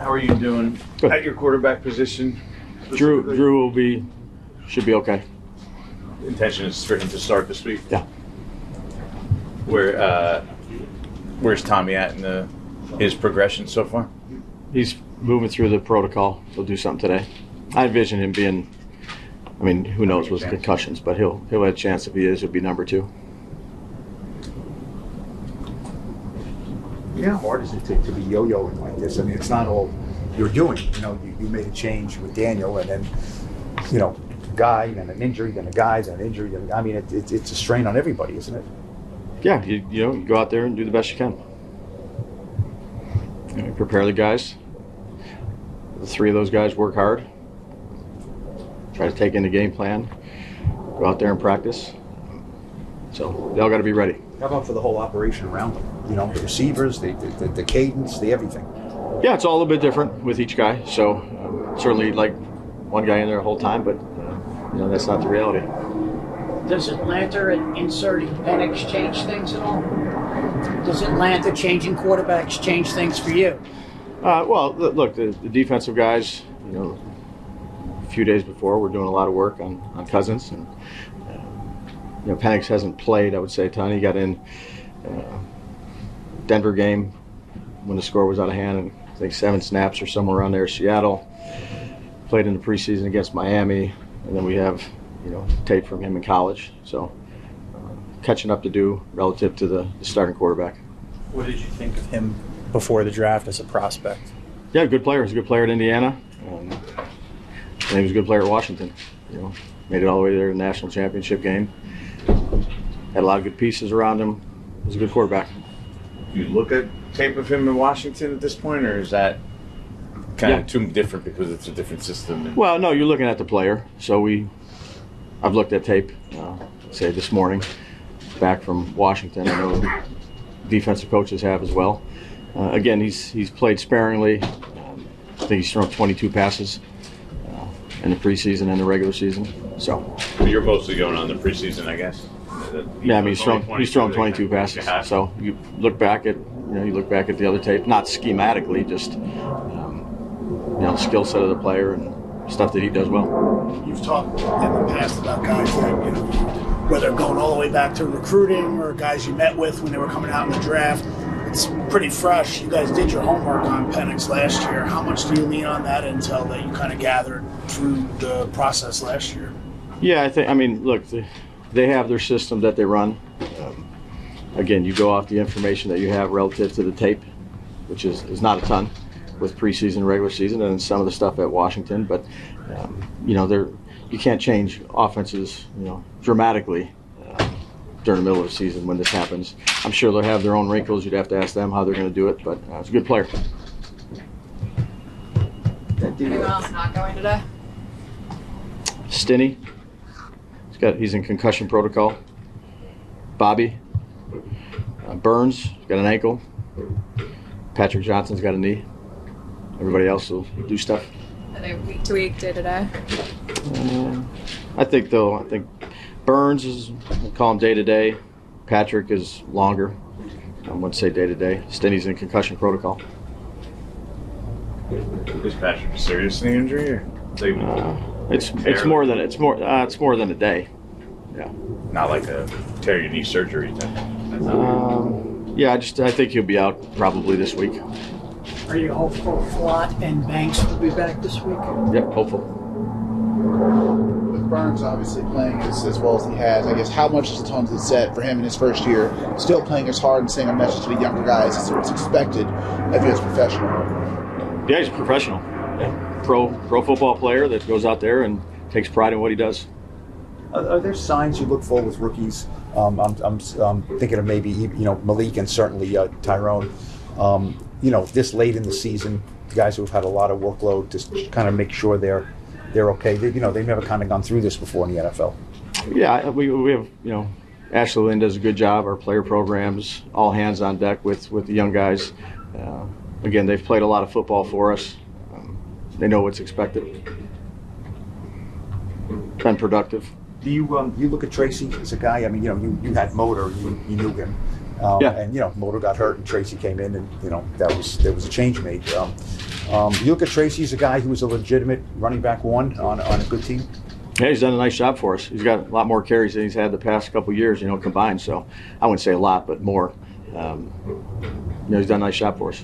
How are you doing at your quarterback position? Drew should be okay. The intention is for him to start this week. Yeah. Where's Tommy at in his progression so far? He's moving through the protocol. He'll do something today. I envision him being, I mean, who knows with concussions, but he'll have a chance. If he is, he'll be number 2. Yeah, how hard is it to be yo-yoing like this? I mean, it's not all you're doing. You know, you made a change with Daniel, and then, you know, guy, then an injury, then a guy, then an injury. I mean, it's a strain on everybody, isn't it? Yeah, you go out there and do the best you can. You know, prepare the guys. The 3 of those guys work hard. Try to take in the game plan. Go out there and practice. So they all got to be ready. How about for the whole operation around them? You know, the receivers, the cadence, the everything. Yeah, it's all a little bit different with each guy. So certainly like one guy in there the whole time, but you know, that's not the reality. Does Atlanta inserting Penix change things at all? Does Atlanta changing quarterbacks change things for you? Well, look, the defensive guys, you know, a few days before, we're doing a lot of work on Cousins, and you know, Penix hasn't played, I would say, a ton. He got in Denver game when the score was out of hand, and I think 7 snaps or somewhere around there. Seattle played in the preseason against Miami, and then we have, you know, tape from him in college. So catching up to do relative to the starting quarterback. What did you think of him before the draft as a prospect? Yeah, good player. He's a good player at Indiana. And he was a good player at Washington. You know, made it all the way there to the national championship game. Had a lot of good pieces around him. He was a good quarterback. You look at tape of him in Washington at this point, or is that kind of too different because it's a different system? Well, no, you're looking at the player. So I've looked at tape, say this morning, back from Washington. I know defensive coaches have as well. Again, he's played sparingly. I think he's thrown 22 passes in the preseason and the regular season. So you're mostly going on the preseason, I guess. Yeah, I mean he's thrown 22 passes. So you look back at the other tape, not schematically, just you know, the skill set of the player and stuff that he does well. You've talked in the past about guys that, you know, whether going all the way back to recruiting or guys you met with when they were coming out in the draft. It's pretty fresh. You guys did your homework on Penix last year. How much do you lean on that intel that you kind of gathered through the process last year? Yeah, I mean, look, they have their system that they run. Again, you go off the information that you have relative to the tape, which is not a ton with preseason, regular season, and some of the stuff at Washington. But you know, you can't change offenses, you know, dramatically during the middle of the season when this happens. I'm sure they'll have their own wrinkles. You'd have to ask them how they're going to do it, but it's a good player. Anyone else not going today? Stinney, he's in concussion protocol. Bobby, Burns got an ankle. Patrick Johnson's got a knee. Everybody else will do stuff. Are they week to week, day to day? I think Burns is, we'll call him day to day. Patrick is longer. I wouldn't say day to day. Stinney's in concussion protocol. Is Patrick a serious knee injury, or it's more than a day. Yeah. Not like a tear your knee surgery then. Yeah, I think he'll be out probably this week. Are you hopeful Flott and Banks will be back this week? Yep, hopeful. With Burns obviously playing as well as he has, I guess how much is the tone set for him in his first year, still playing as hard and saying a message to the younger guys as it's expected of you as a professional? Yeah, he's a professional. Yeah. Pro football player that goes out there and takes pride in what he does. Are there signs you look for with rookies? I'm thinking of maybe, you know, Malik and certainly Tyrone. You know, this late in the season, guys who have had a lot of workload to kind of make sure they're okay. They've never kind of gone through this before in the NFL. Yeah, we have, you know, Ashley Lynn does a good job. Our player programs, all hands on deck with the young guys. Again, they've played a lot of football for us. They know what's expected. Been productive. Do you look at Tracy as a guy? I mean, you know, you had motor, you knew him. Yeah. And Motor got hurt, and Tracy came in, and there was a change made. You look at Tracy as a guy who was a legitimate running back one on a good team. Yeah, he's done a nice job for us. He's got a lot more carries than he's had the past couple of years, combined. So I wouldn't say a lot, but more. He's done a nice job for us.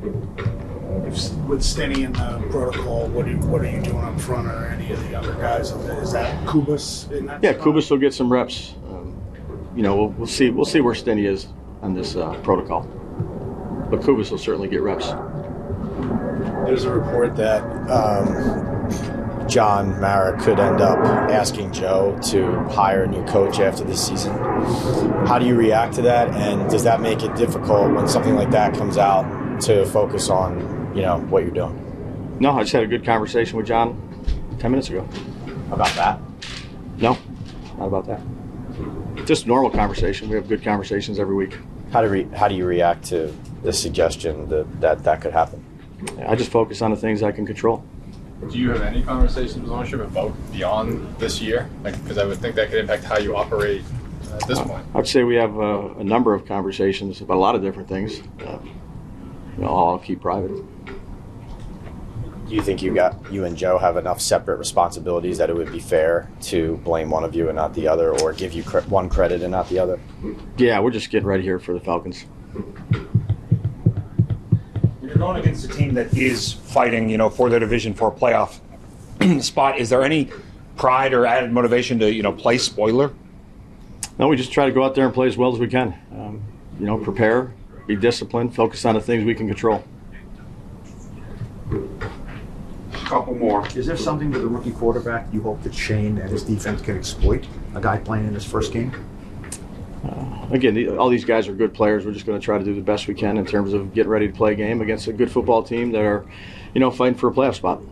With Stinny and the protocol, what are you doing up front, or any of the other guys? Is that Kubas in that? Yeah, spot? Kubas will get some reps. We'll see where Stinny is on this protocol, but Kubas will certainly get reps. There's a report that John Mara could end up asking Joe to hire a new coach after this season. How do you react to that, and does that make it difficult when something like that comes out to focus on, what you're doing? No, I just had a good conversation with John 10 minutes ago. About that? No, not about that. Just normal conversation. We have good conversations every week. How do you react to the suggestion that could happen? I just focus on the things I can control. Do you have any conversations with ownership about beyond this year? Because I would think that could impact how you operate at this point. I'd say we have a number of conversations about a lot of different things. I'll keep private. Do you think you and Joe have enough separate responsibilities that it would be fair to blame one of you and not the other, or give you one credit and not the other? Yeah, we're just getting ready here for the Falcons. You're going against a team that is fighting, for their division for a playoff spot. Is there any pride or added motivation to, play spoiler? No, we just try to go out there and play as well as we can. Prepare, be disciplined, focus on the things we can control. Couple more. Is there something with the rookie quarterback you hope that Shane and his defense can exploit? A guy playing in his first game? Again, all these guys are good players. We're just going to try to do the best we can in terms of getting ready to play a game against a good football team that are, fighting for a playoff spot.